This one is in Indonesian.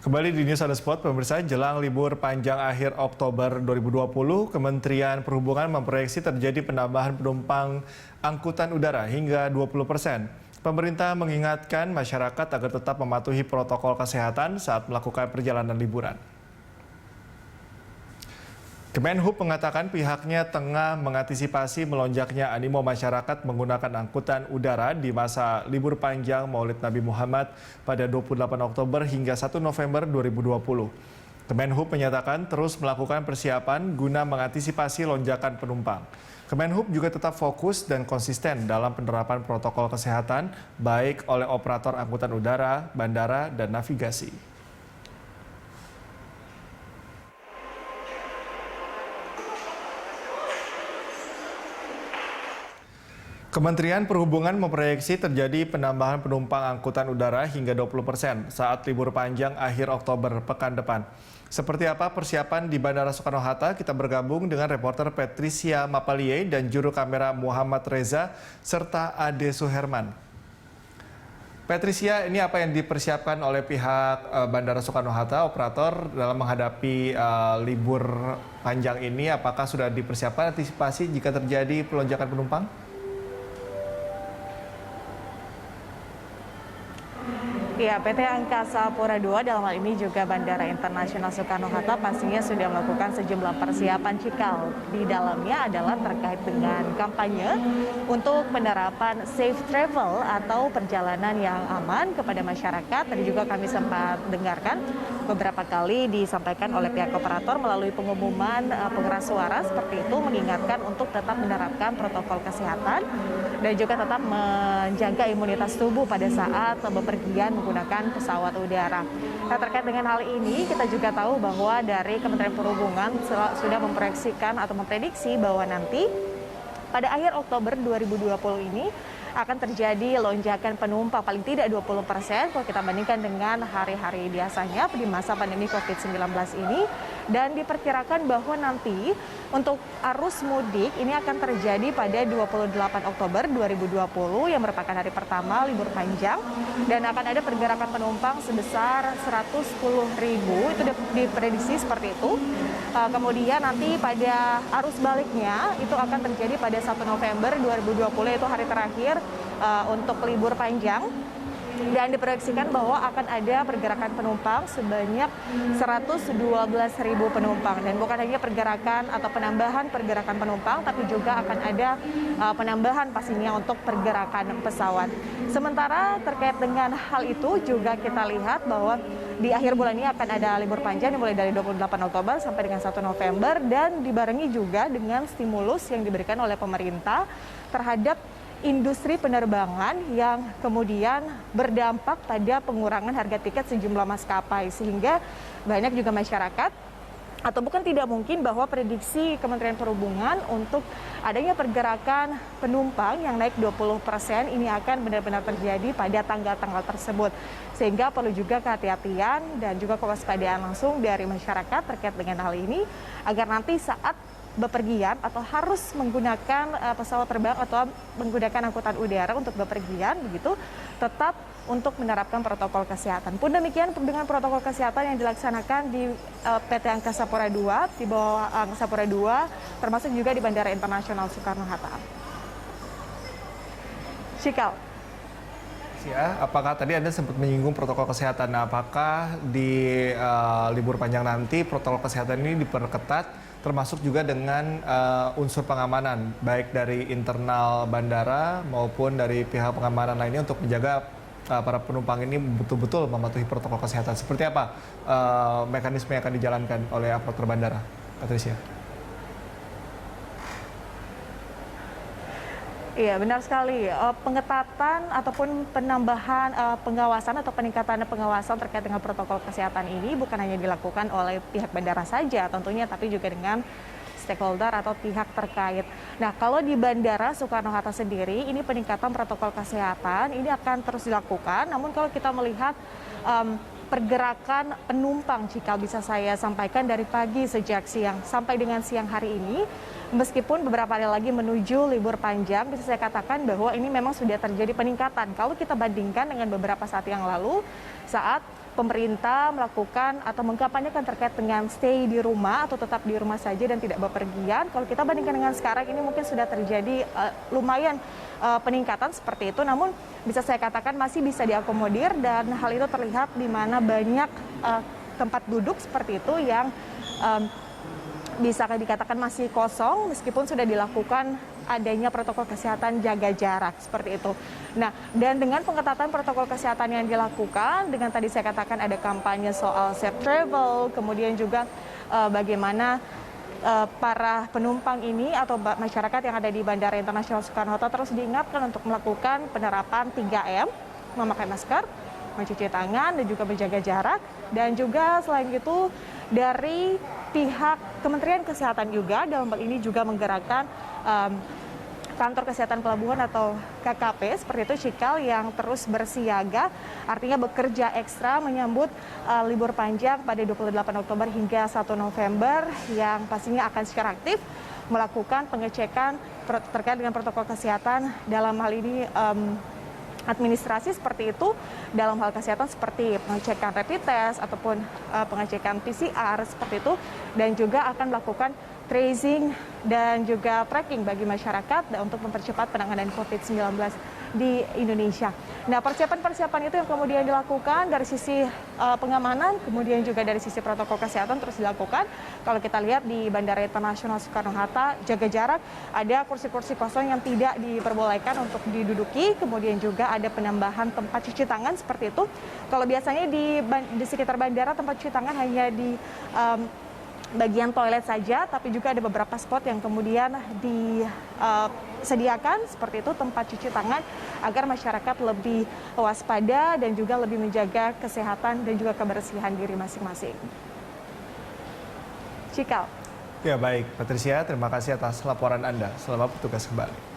Kembali di News on the Spot, pemirsa, jelang libur panjang akhir Oktober 2020, Kementerian Perhubungan memproyeksi terjadi penambahan penumpang angkutan udara hingga 20%. Pemerintah mengingatkan masyarakat agar tetap mematuhi protokol kesehatan saat melakukan perjalanan liburan. Kemenhub mengatakan pihaknya tengah mengantisipasi melonjaknya animo masyarakat menggunakan angkutan udara di masa libur panjang Maulid Nabi Muhammad pada 28 Oktober hingga 1 November 2020. Kemenhub menyatakan terus melakukan persiapan guna mengantisipasi lonjakan penumpang. Kemenhub juga tetap fokus dan konsisten dalam penerapan protokol kesehatan baik oleh operator angkutan udara, bandara, dan navigasi. Kementerian Perhubungan memproyeksi terjadi penambahan penumpang angkutan udara hingga 20% saat libur panjang akhir Oktober pekan depan. Seperti apa persiapan di Bandara Soekarno-Hatta? Kita bergabung dengan reporter Patricia Mapalie dan juru kamera Muhammad Reza serta Ade Suherman. Patricia, ini apa yang dipersiapkan oleh pihak Bandara Soekarno-Hatta, operator dalam menghadapi libur panjang ini? Apakah sudah dipersiapkan antisipasi jika terjadi pelonjakan penumpang? Ya, PT Angkasa Pura II dalam hal ini juga Bandara Internasional Soekarno-Hatta pastinya sudah melakukan sejumlah persiapan cikal. Di dalamnya adalah terkait dengan kampanye untuk penerapan safe travel atau perjalanan yang aman kepada masyarakat. Tadi juga kami sempat dengarkan beberapa kali disampaikan oleh pihak operator melalui pengumuman pengeras suara seperti itu, mengingatkan untuk tetap menerapkan protokol kesehatan dan juga tetap menjaga imunitas tubuh pada saat bepergian menggunakan pesawat udara. Nah, terkait dengan hal ini, kita juga tahu bahwa dari Kementerian Perhubungan sudah memproyeksikan atau memprediksi bahwa nanti pada akhir Oktober 2020 ini akan terjadi lonjakan penumpang paling tidak 20% kalau kita bandingkan dengan hari-hari biasanya di masa pandemi COVID-19 ini. Dan diperkirakan bahwa nanti untuk arus mudik ini akan terjadi pada 28 Oktober 2020 yang merupakan hari pertama libur panjang dan akan ada pergerakan penumpang sebesar 110.000, itu diprediksi seperti itu. Kemudian nanti pada arus baliknya itu akan terjadi pada 1 November 2020, itu hari terakhir untuk libur panjang. Dan diproyeksikan bahwa akan ada pergerakan penumpang sebanyak 112.000 penumpang. Dan bukan hanya pergerakan atau penambahan pergerakan penumpang, tapi juga akan ada penambahan pastinya untuk pergerakan pesawat. Sementara terkait dengan hal itu juga kita lihat bahwa di akhir bulan ini akan ada libur panjang mulai dari 28 Oktober sampai dengan 1 November dan dibarengi juga dengan stimulus yang diberikan oleh pemerintah terhadap industri penerbangan yang kemudian berdampak pada pengurangan harga tiket sejumlah maskapai, sehingga banyak juga masyarakat atau bukan tidak mungkin bahwa prediksi Kementerian Perhubungan untuk adanya pergerakan penumpang yang naik 20% ini akan benar-benar terjadi pada tanggal-tanggal tersebut. Sehingga perlu juga kehati-hatian dan juga kewaspadaan langsung dari masyarakat terkait dengan hal ini agar nanti saat bepergian atau harus menggunakan pesawat terbang atau menggunakan angkutan udara untuk bepergian begitu tetap untuk menerapkan protokol kesehatan. Pun demikian dengan protokol kesehatan yang dilaksanakan di PT Angkasa Pura II, di bawah Angkasa Pura II, termasuk juga di Bandara Internasional Soekarno-Hatta. Cikal. Ya, apakah tadi Anda sempat menyinggung protokol kesehatan? Nah, apakah di libur panjang nanti protokol kesehatan ini diperketat, termasuk juga dengan unsur pengamanan, baik dari internal bandara maupun dari pihak pengamanan lainnya untuk menjaga para penumpang ini betul-betul mematuhi protokol kesehatan? Seperti apa mekanisme yang akan dijalankan oleh operator bandara, Patricia? Iya, benar sekali. Pengetatan ataupun penambahan pengawasan atau peningkatan pengawasan terkait dengan protokol kesehatan ini bukan hanya dilakukan oleh pihak bandara saja tentunya, tapi juga dengan stakeholder atau pihak terkait. Nah, kalau di Bandara Soekarno-Hatta sendiri, ini peningkatan protokol kesehatan ini akan terus dilakukan. Namun kalau kita melihat pergerakan penumpang, jika bisa saya sampaikan dari pagi sejak siang sampai dengan siang hari ini, meskipun beberapa hari lagi menuju libur panjang, bisa saya katakan bahwa ini memang sudah terjadi peningkatan. Kalau kita bandingkan dengan beberapa saat yang lalu, saat pemerintah melakukan atau mengkampanyekan terkait dengan stay di rumah atau tetap di rumah saja dan tidak bepergian. Kalau kita bandingkan dengan sekarang ini mungkin sudah terjadi lumayan peningkatan seperti itu, namun bisa saya katakan masih bisa diakomodir dan hal itu terlihat di mana banyak tempat duduk seperti itu yang bisa dikatakan masih kosong meskipun sudah dilakukan adanya protokol kesehatan jaga jarak seperti itu. Nah, dan dengan pengetatan protokol kesehatan yang dilakukan, dengan tadi saya katakan ada kampanye soal safe travel, kemudian juga bagaimana para penumpang ini atau masyarakat yang ada di Bandara Internasional Soekarno-Hatta terus diingatkan untuk melakukan penerapan 3M, memakai masker, mencuci tangan, dan juga menjaga jarak. Dan juga selain itu dari pihak Kementerian Kesehatan juga dalam hal ini juga menggerakkan kantor kesehatan pelabuhan atau KKP seperti itu Cikal yang terus bersiaga, artinya bekerja ekstra menyambut libur panjang pada 28 Oktober hingga 1 November yang pastinya akan secara aktif melakukan pengecekan terkait dengan protokol kesehatan dalam hal ini administrasi seperti itu, dalam hal kesehatan seperti pengecekan rapid test ataupun pengecekan PCR seperti itu, dan juga akan melakukan tracing dan juga tracking bagi masyarakat untuk mempercepat penanganan COVID-19 di Indonesia. Nah, persiapan-persiapan itu yang kemudian dilakukan dari sisi pengamanan, kemudian juga dari sisi protokol kesehatan terus dilakukan. Kalau kita lihat di Bandara Internasional Soekarno-Hatta, jaga jarak, ada kursi-kursi kosong yang tidak diperbolehkan untuk diduduki, kemudian juga ada penambahan tempat cuci tangan seperti itu. Kalau biasanya di sekitar bandara tempat cuci tangan hanya di bagian toilet saja, tapi juga ada beberapa spot yang kemudian disediakan seperti itu tempat cuci tangan agar masyarakat lebih waspada dan juga lebih menjaga kesehatan dan juga kebersihan diri masing-masing. Cikal. Ya baik, Patricia, terima kasih atas laporan Anda. Selamat bertugas kembali.